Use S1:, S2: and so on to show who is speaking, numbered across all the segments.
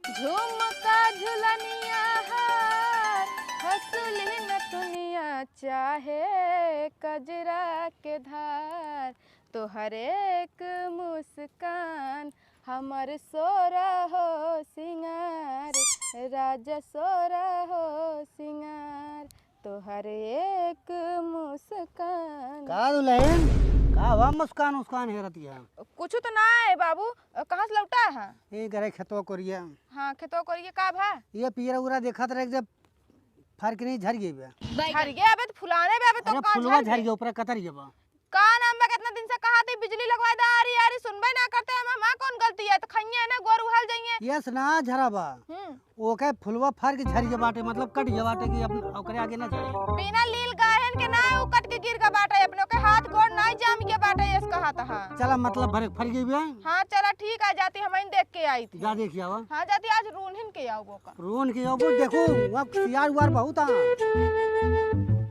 S1: झुमका झुलनिया हार हंसली न दुनिया चाहे कजरा के धार तोहर एक मुस्कान हमर सोरा हो सिंगार राजा सोरा हो सिंगार तोहर एक मुस्कान।
S2: का दुल्हन का हुआ मुस्कान उसकान है रतिया?
S1: कुछ तो ना है बाबू, कहाँ से लौटा है?
S2: ये करे खेतवा कोरिया।
S1: हाँ खेतों करिए का भा
S2: ये पीरा उरा देखत रहे जब फर्क नहीं झर गई बे।
S1: झर गया अबे तो फुलाने बे अबे तो
S2: अरे
S1: कहाँ
S2: फुलवा
S1: झर
S2: झर
S1: गया?
S2: गया ऊपर कतर गया बा।
S1: का नाम बा कितना दिन से कहा थी बिजली लगवा दे अरे यार सुनबे ना करते हम मां कौन गलती है तो खइए है ना गोर उहाल जाइए।
S2: यस ना झरा बा ओके फुलवा फर्क झर गया बाटे मतलब कट गया बाटे कि अब ओकरे आगे ना जाए।
S1: बिना लील गाहन के ना उ कट के गिर का बाटा अपने के हाथ गोड़ ना जाम के बाटा ये कहा था।
S2: चला मतलब भर फर गई बे।
S1: हां चला ठीक आ जाती हम देख के आई थी।
S2: जा देख आवा।
S1: हां जाती आज रूनहिन के आओ वो का
S2: रोन के अब देखो वहां यार वार बहुत आ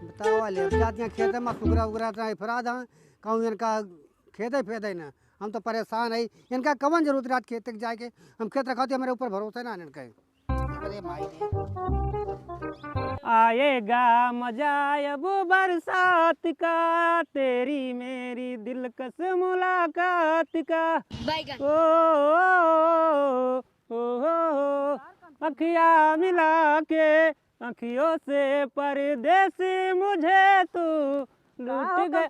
S2: बताओ ले जातियां खेत में सुगरा उगरा ट्राई फरा दा कहूं इनका खेत है फेद है ना हम तो परेशान है इनका कवन जरूरत रात खेत तक जाके हम खेत रखाते हमारे ऊपर भरोसा ना इनका। अरे माई
S3: आएगा मजा अब बरसात का तेरी मेरी दिलकश मुलाकात का ओ अखियाँ मिला के अखियों से परदेसी मुझे तू लूट गए।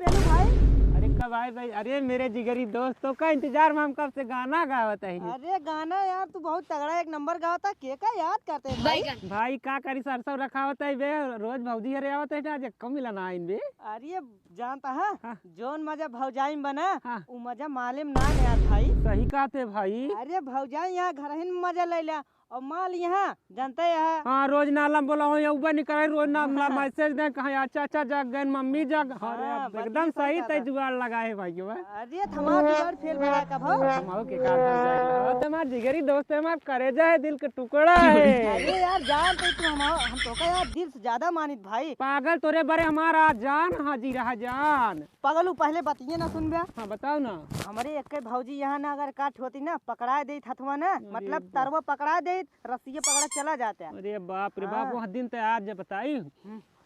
S3: अरे कब आए भाई? अरे मेरे जिगरी दोस्तों का इंतजार में हम कब से गाना गावत है।
S4: अरे गाना यार तू बहुत तगड़ा एक नंबर गावता के का याद करते हैं भाई।
S3: भाई का करी सरसों रखावत है बे रोज भौजी हरे आवत है आज कम मिलना आइन बे।
S4: अरे जानता है
S3: हाँ।
S4: जोन मजा भौजाई बना
S3: हाँ।
S4: वो मजा मालूम ना यार भाई।
S3: सही कहते भाई।
S4: अरे भौजाई यहाँ घर ही में मजा ले लिया और माल यहाँ जानते है।
S3: हाँ रोज नालम बोला हो ऊपर निकले रोज ना मैसेज दे कहाँ चाचा जाग गए मम्मी जाग। अरे
S4: हाँ,
S3: अब एकदम
S4: बत्ती
S3: सही
S4: सही
S3: तय
S4: था।
S3: जुगाड़ लगाए भाई के बा।
S4: अरे थमाओ यार फेल भरा का भाव।
S3: हम के काम हो जाएगा तुम्हार जिगरी दोस्त है हमार करेजा है दिल का टुकड़ा है।
S4: अरे यार जानते तू हम तो का यार दिल से ज्यादा मानित भाई।
S3: पागल तोरे बड़े हमारा जान हाजिर है जान।
S4: पगलू पहले बतिए ना सुन बे।
S3: हाँ बताओ ना।
S4: हमारे एक भौजी यहाँ ना अगर काट होती ना पकड़ा दे हथवा ना मतलब तरवा पकड़ा दे रस्सी पकड़ा चला जाता है।
S3: अरे बाप रे बाप वो दिन तो आज जब बताई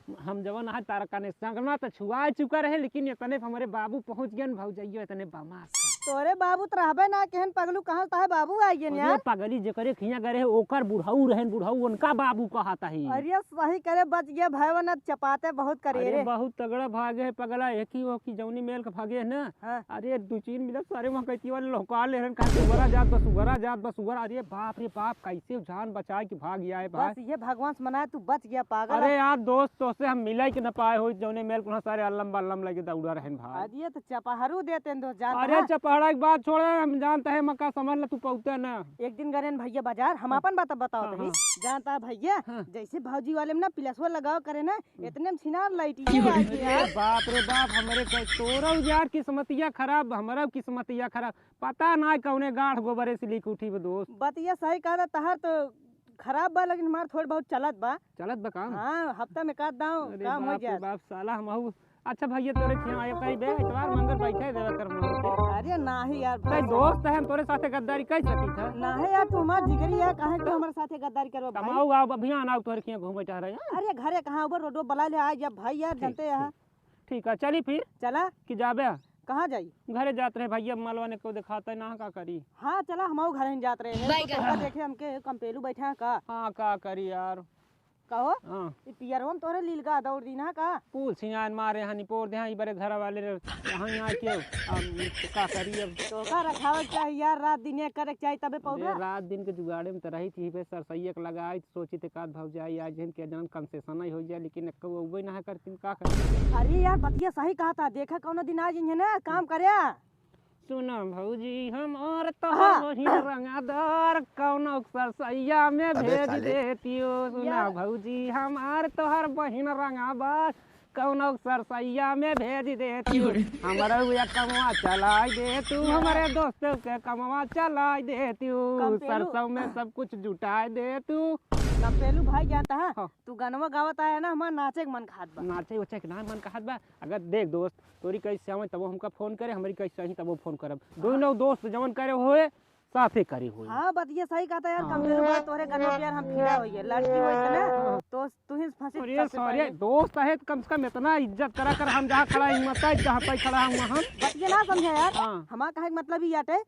S3: हम जवन आज तारा कनेक्शन करना तो छुआ चुका रहे लेकिन इतने हमारे बाबू पहुंच गए भौजाइयो इतने बमास
S4: तोरे बाबू तो रहबे ना केहन पगलू कहाँ है बाबू आई गए यार।
S3: पगली जेकरे खिया गए ओकर बुढ़ऊ रहन बुढ़ऊ उनका बाबू कहता है।
S4: अरे सही करे बच गया भाई न चपाते बहुत करे
S3: अरे
S4: रे।
S3: बहुत तगड़ा भागे है पगला एक ही वो की जौनी मेल का भागे है ना।
S4: हाँ।
S3: अरे दो तीन मिनट सारे वहाँ कहती वाले लौका ले रहन कहा सुगरा जात बस सुगरा जात बस सुगरा। अरे बाप रे बाप कैसे जान बचा के भाग गया है भाई।
S4: बस ये भगवान से मनाए तू बच गया पागल।
S3: अरे यार दोस्त तो से हम मिला कि न पाए हो जौने मेल को सारे अल्लम बल्लम लगे दौड़ा रहन भाई।
S4: अरे तो चपाहरू देते हैं दोस्त जानता
S3: अरे
S4: है?
S3: चपहड़ा की बात छोड़ हम जानते हैं मक्का समझ ल तू पहुँचते ना।
S4: एक दिन गए भैया बाजार हम अपन बात बताओ
S3: हाँ,
S4: तभी
S3: हाँ।
S4: जानता है भैया
S3: हाँ।
S4: जैसे भौजी वाले में ना प्लसवा लगाओ करे ना इतने में छिनार लाइट
S3: अरे बाप रे बाप हमारे तोरा यार किस्मतिया खराब हमारा किस्मतिया खराब पता ना कौने गाढ़ गोबरे से लीक उठी बे दोस्त।
S4: बतिया सही कहा तहार तो खराब बा लेकिन हमार थोड़ा बहुत चलत बा।
S3: चलत बा काम।
S4: हाँ हफ्ता में काट दाऊ
S3: अरे
S4: काम हो
S3: बाप रे
S4: जाए।
S3: बाप साला हम अच्छा भैया तोरे खिया आए कई बे इतवार मंगल बैठे देवे कर मुंह
S4: अरे नाही यार
S3: भाई दोस्त है हम तोरे साथे गद्दारी कर सकी था।
S4: ना है यार तू हमार जिगरी है काहे तू हमारे साथे गद्दारी करबा भाई।
S3: कमाऊ आओ अभियान आओ तोरे खिया घूमे चाह रहे हैं।
S4: अरे घरे कहाँ ऊपर रोडो बला ले आ जब भाई यार जानते हैं।
S3: ठीक है चली फिर
S4: चला
S3: कि जाबे
S4: कहाँ जाई?
S3: घरे जात रहे भैया मालवा ने को दिखाता है ना का करी।
S4: हाँ चला हम घर ही जात रहे हैं तो देखे हमके कंपेलू बैठे हैं का
S3: हाँ का करी यार
S4: कहो
S3: हाँ
S4: ई पियरवन तोरे लीलगा दौड़ दी ना का
S3: पूल सिंगान मारे हनी पोर दे हां बड़े घर वाले यहाँ यहाँ के का करी अब।
S4: तो का रखाव चाहिए यार रात दिन एक करे चाहिए तबे
S3: अरे
S4: पौधा।
S3: रात दिन के जुगाड़े में तो रही थी पे सर सही एक लगाई सोची ते काद भाव जाए आज के जान कंसेशन ही हो जाए लेकिन वो ना है करती का कर।
S4: अरे यार बतिया सही कहा था देखा कौन दिन आज इन्हें ना काम करे।
S3: सुनो भौजी हम और तो
S4: हाँ।
S3: वही रंगादार कौनो सरसैया में भेज देतियो। सुना भौजी हमार तोहर बहिन रंगाबार कौनो सरसैया में भेज देतियो। हमारा हुआ कमवा चलाई दे तू हमारे दोस्तों के कमवा चलाई देतियो।
S4: कंपेलू।
S3: सरसों में सब कुछ जुटाए दे तू।
S4: कंपेलू भाई जानता है
S3: हाँ।
S4: तू गनवा गावत आया ना हमार नाचे के मन खात बा।
S3: नाचे उचे के ना मन कहत बा अगर देख दोस्त तोरी कैसे आवे तब हमका फोन करे हमारी कैसे ही तब फोन करब दोनों दोस्त जवन करे होए साथे करी हुई।
S4: हाँ बतिया सही कहता यार, कंपेलू बात तोरे घर में प्यार हम फिरा होइए, लड़की होई त ना तो तू ही फंसे
S3: अरे
S4: सबसे
S3: सॉरी
S4: पहले।
S3: दोस्त है कम से कम इतना इज्जत करा कर, हम जहाँ खड़ा हिम्मत है जहाँ पे खड़ा हूँ हम।
S4: बतिया ना समझे यार,
S3: हाँ
S4: हमारा कहे के मतलब ही याटे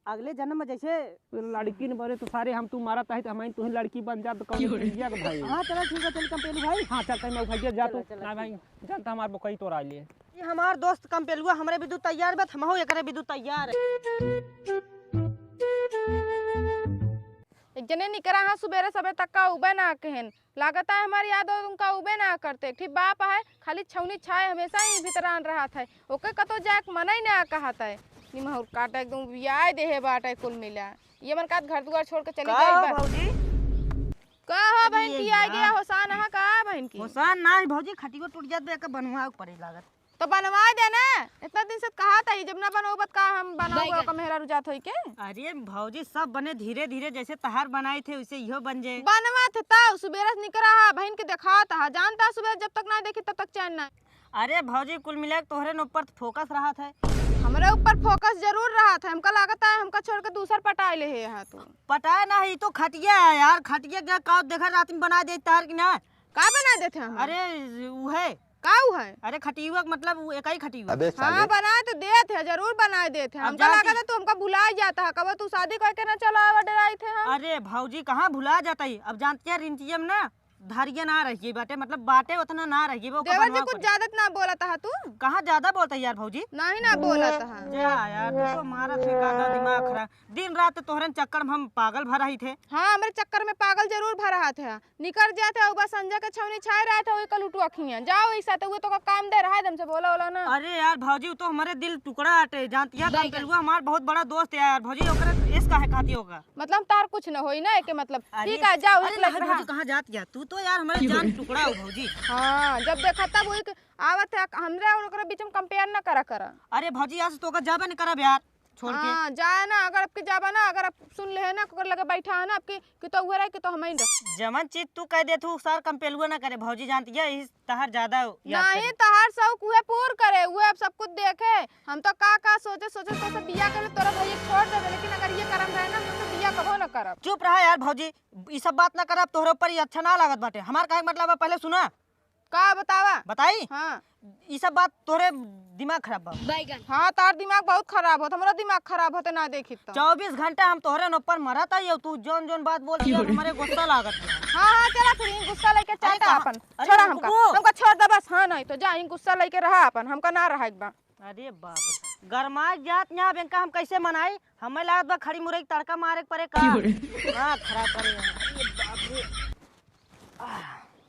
S4: अगले जन्म में जैसे।
S3: लड़की ने बोले तो सारे हम तू मारा ताही तो हमारी तू ही लड़की बन जा तो कौन भैया का भाई।
S4: हाँ चलो ठीक है, चल कंपेलू भाई।
S3: हाँ चल कहीं मैं भैया जा तू
S4: चलो,
S3: ना भाई जानता हमारे बकई तो आ लिए।
S4: ये हमार दोस्त कंपेलुआ हमरे बिदु तैयार बा, हमहू एकरे बिदु तैयार है।
S1: एक जने निकरा हाँ सुबेरे सबे तक का उबे ना कहन लागता है हमारी याद उनका उबे ना करते। ठीक बाप है खाली छौनी छाए हमेशा ही भीतरान रहा था, ओके कतो जाक मना ही ना कहा था। निमहुर काटा एकदम बियाह देहे बाटा कुल मिला, ये मन का घर दुआर छोड़ के चली
S4: का
S1: जाई बा।
S4: भौजी?
S1: का हो बहन की आ गया होसान हा का बहन की
S4: होसान ना है भौजी, खटियो टूट जात बे, के बनवा के पड़े लागत।
S1: तो बनवा दे ना, इतना दिन से कहा था जब ना बनोबत का हम बनाओगे का मेहरा रुजात होई के।
S4: अरे भौजी सब बने धीरे धीरे, जैसे तहार बनाए थे वैसे इहो बन जाए।
S1: बनवा था सुबेरे से निकरा हा बहन के देखा था, जानता सुबह जब तक ना देखी तब तक चैन ना।
S4: अरे भौजी कुल मिला के तोहरे न ऊपर फोकस रहा था।
S1: हमारे ऊपर फोकस जरूर रहा था, हमका लागत है हमका छोड़ के दूसर पटा ले है यहाँ। तू
S4: पटाए ना ही तो खटिया है यार, खटिया क्या का देखा रात में बना दे तार की ना।
S1: का बना देते हम?
S4: अरे वो है,
S1: काऊ है?
S4: अरे खटियुआ मतलब वो एक ही खटियुआ।
S1: हाँ बना तो देते हैं, जरूर बना देते हैं। हमका लगा था तू हमका भुला ही जाता है, कब तू शादी करके ना चला आवा डराई थे हम।
S4: अरे भौजी कहाँ भुला जाता है, अब जानती है रिंटिया में ना धारिया ना रही बाटे, मतलब बाटे उतना ना रही वो।
S1: देवर जी कुछ ज्यादा ना बोला था तू?
S4: कहाँ ज्यादा बोलता है यार भौजी,
S1: नहीं ना बोला था।
S4: जा यार तू तो मारा थे का दिमाग खराब, दिन रात तोहरे चक्कर में हम पागल भर रही थे।
S1: हाँ हमारे चक्कर में पागल जरूर भर रहा था, निकल जाते हो बस संजय के छौनी छाए रहा था, वही कल उठवा खिया जाओ एक साथ, वो तो का काम दे रहा है तुमसे बोला बोला ना।
S4: अरे यार भौजी वो तो हमारे दिल टुकड़ा हटे, जानती है कंपेलुआ हमारा बहुत बड़ा दोस्त है यार भौजी, ओकरे इसका है खाती होगा।
S1: मतलब तार कुछ न होई ना के मतलब। ठीक है जाओ
S4: अरे नहीं भौजी कहाँ जाती है तू, तो यार हमारे जान टुकड़ा हो भौजी।
S1: हाँ जब देखा तब वही आवत है, हमरे और ओकरे बीच में कंपेयर ना करा।
S4: अरे भौजी आज तो का जाबे नहीं करब यार छोड़ के।
S1: हाँ जाए ना, अगर आपके जाबा ना, अगर आप सुन ले ना कोकर लगे बैठा है ना आपके कि तो हुआ रहा कि तो हम ही
S4: जमन चीज तू कह दे तू सर कंपेलुआ ना करे भौजी, जानती है इस तहर ज्यादा
S1: नहीं तहार शौक हुए पूर करे हुए, अब सब कुछ देखे। हम तो का सोचे तो सब बिया करे तोरा भैया छोड़ दे, लेकिन अगर ये करम रहे ना तो बिया कबो ना करब।
S4: चुप रहा यार भौजी, ये सब बात ना करब, तोहरे ऊपर ये अच्छा ना लागत बाटे। हमार कहे मतलब है पहले सुना
S1: का बतावा
S4: बताई।
S1: हाँ
S4: ये सब बात तोरे दिमाग खराब बा।
S1: हाँ तार दिमाग बहुत खराब होता, हमारा दिमाग खराब होता ना देखी तो।
S4: 24 घंटा हम तोहरे ऊपर मरा था, ये तू जोन जोन बात बोल रही है हमारे गुस्सा लागत है।
S1: हाँ चला फिर गुस्सा लेके चलता
S4: कहाँ-
S1: अपन,
S4: अरे
S1: छोड़ा
S4: रुको।
S1: हमका छोड़ दे बस। हाँ नहीं तो जा गुस्सा लेके रहा अपन, हमका ना रहा एक बार।
S4: अरे बाप रे, गरमा जात यहाँ बैंक हम कैसे मनाई, हमें लागत बा खड़ी मुरई तड़का मारे परे का। हाँ खराब करे। अरे बाप रे,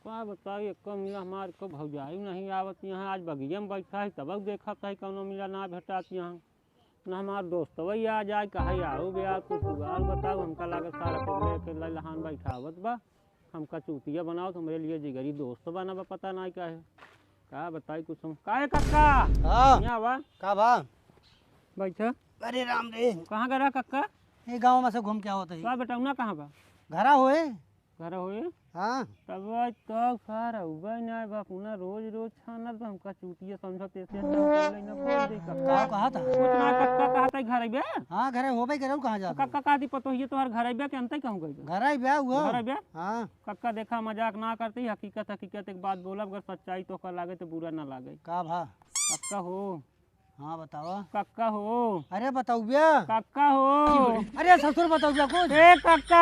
S3: क्या बताइए कम मिला हमारे को भौजाई नहीं आवत यहाँ, आज बगिया में बैठा है तब देखा था कौनो मिला ना भेटात यहाँ ना। हमारे दोस्त वही आ जाए कहे आओ बे यार कुछ जुगाड़ बताओ, हमका लागत सारा के लहान बैठावत बा, हमका चूतिया बनाओ, तुम्हारे लिए जिगरी दोस्त बना बा, पता नहीं क्या है। क्या बताई कुछ हम का है कक्का।
S2: हाँ
S3: यहाँ बा
S2: का बा।
S3: बैठा।
S2: अरे राम रे,
S3: कहाँ गया कक्का?
S2: ये गाँव में से घूम के होता है।
S3: का बेटा कहाँ बा?
S2: घरा होए।
S3: घर हुए
S2: हाँ
S3: तब तब सारा उबा ना बा पुना रोज रोज छानत बा, हमका चूतिया समझत ऐसे बोल दे
S2: का कहा था।
S3: कुछ ना कक्का कहता घर आइबे।
S2: हाँ घरे होबे करे कहाँ जा।
S3: कक्का कहती पतो ये तोहर घर आइबे के अंत कहूँ गई
S2: घर आई ब्याह हुआ।
S3: घर आइबे।
S2: हाँ
S3: कक्का देखा मजाक ना करती, हकीकत हकीकत एक बात बोला, अगर सच्चाई तो का लागे तो बुरा ना लागे।
S2: का भा।
S3: कक्का हो।
S2: हाँ बतावा।
S3: कक्का हो।
S2: अरे बताऊ ब्या।
S3: कक्का हो।
S2: अरे ससुर बताऊ ब्या कुछ।
S3: ए कक्का।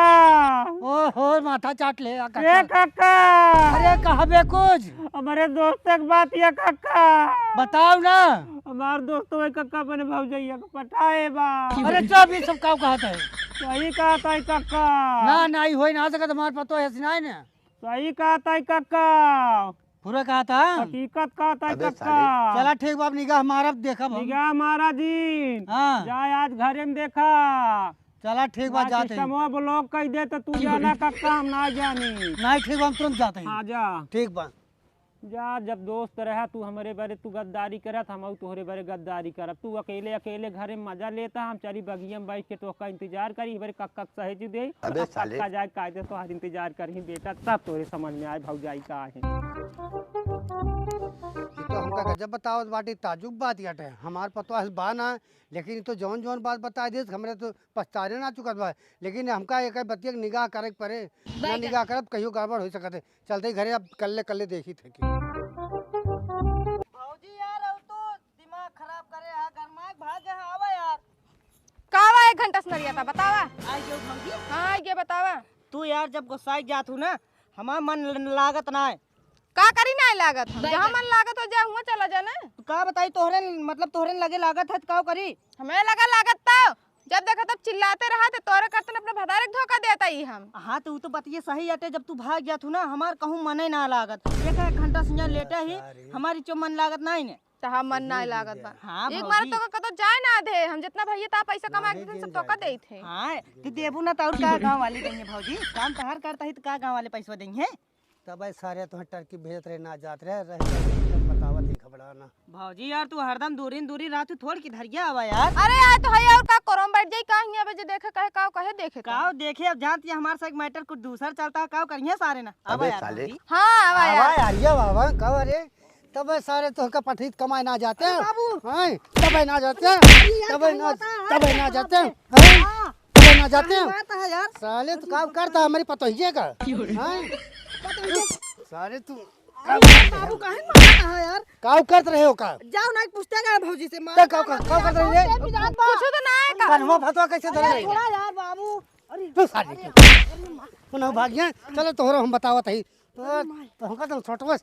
S2: ओहो माथा चाट ले
S3: ए कक्का।
S2: अरे कहा बे कुछ।
S3: हमारे दोस्त एक बात ये कक्का
S2: बताओ ना।
S3: हमार दोस्त वही कक्का बने भौजैया को पटाए बा।
S2: अरे चुप, ये सब का कहता है।
S3: सही कहता है कक्का।
S2: ना नहीं होई ना सका तुम्हारे पतो है सिनाई ने।
S3: सही कहता है कक्का,
S2: पूरा कहा था।
S3: हकीकत कहता है कक्का।
S2: चला ठीक बाप निगाह मारा देखा हम।
S3: निगाह महाराज जी।
S2: हाँ
S3: जाए आज घरे में देखा।
S2: चला ठीक बात जाते हैं।
S3: समूह ब्लॉक कह दे तो तू जाना कक्का, हम ना जानी।
S2: नहीं ठीक बात तुरंत जाते हैं।
S3: हाँ जा
S2: ठीक बात।
S3: जा, जब दोस्त रहा तू हमारे बारे तू गद्दारी करत, हम तोहरे बारे गद्दारी करब। तू अकेले अकेले घरे में मजा लेता, हम चली बगिया में बैठ के तो का इंतजार करी बारे कक्का सहेज दे। कक्का जाए कायदे तो हर इंतजार करी बेटा, तब तोरे समझ में आए भौजाई का है।
S2: ये तो हमका गजब बतावत बाटी, ताजुब बात याटे हमार पतो बा ना, लेकिन ये तो जौन जौन बात बता दे हमरे तो पछतारे ना चुकत बा, लेकिन हमका एक बतिया के निगाह करे के पड़े, ना निगाह करब कहियो गड़बड़ हो सकत है। चलते घरे अब कल्ले देखी थे कि
S4: भौजी यार अब तो दिमाग खराब करे है, गरमाए भाग गए आवा यार।
S1: कावा 1 घंटा से नरिया था बतावा।
S4: आई जो भौजी
S1: हाँ ये बतावा
S4: तू यार जब गुस्साई जात हूँ ना हमार मन लागत ना है।
S1: का करी ना लागत हम जहाँ मन लागत हो जा हुआ चला जा ना।
S4: तू का बताई तोहरे मतलब तोहरे लगे लागत है तो का करी।
S1: हमें लगा लागत तो जब देखा तब चिल्लाते रहा थे तोरे करते अपने भदारे के धोखा देता ही हम।
S4: हाँ तो तो बतिये सही अटे, जब तू भाग जात हूँ ना हमार कहूँ मने ना लागत। 1 घंटा से लेटे ही हमारी चो मन लागत ना ही ने।
S1: चाह मन ना लागत बा।
S4: हाँ
S1: एक बार
S4: भौजी।
S1: तो कतो जाए ना दे हम जितना भैया ता पैसा कमा के दिन सब तो का दे थे।
S4: हाँ तू देबू ना तो और का गाँव वाले देंगे भौजी, काम तहार करता ही तो का गाँव वाले पैसा देंगे।
S2: तब सारे तो टर्की भेजत रहे ना जात रहे बतावत ही घबराना।
S4: भौजी यार तू हरदम दूरी रहा तू थोड़ की धरिया आवा यार।
S1: अरे यार तो है और का करम बैठ जाई का हिया बजे देखे कहे का कहे देखे का।
S4: काव देखे अब जानती है हमारे साथ मैटर कुछ दूसरा चलता है, काव करिए सारे ना आवा यार भौजी।
S1: हां आवा यार
S2: यार ये बाबा कब अरे तब सारे तो का पठित कमाए ना जाते हैं, हैं तब ना जाते हैं, तब ना जाते हैं, हैं तब ना जाते हैं।
S4: बात है यार
S2: साले तो काम करता हमारी पतो ही का, हैं सारे तू
S4: बाबू काहे मारता है यार।
S2: काम करते रहे हो का,
S4: जाओ ना पूछते हैं भौजी से मार
S2: काम करते रहे
S1: कुछ तो ना है का।
S2: कन्वा फतवा कैसे धरे रहे
S4: थोड़ा यार बाबू। अरे
S2: तो सारे पुनः भाग्य चलो तोहरो हम बतावत है तो हमका तो छोटवा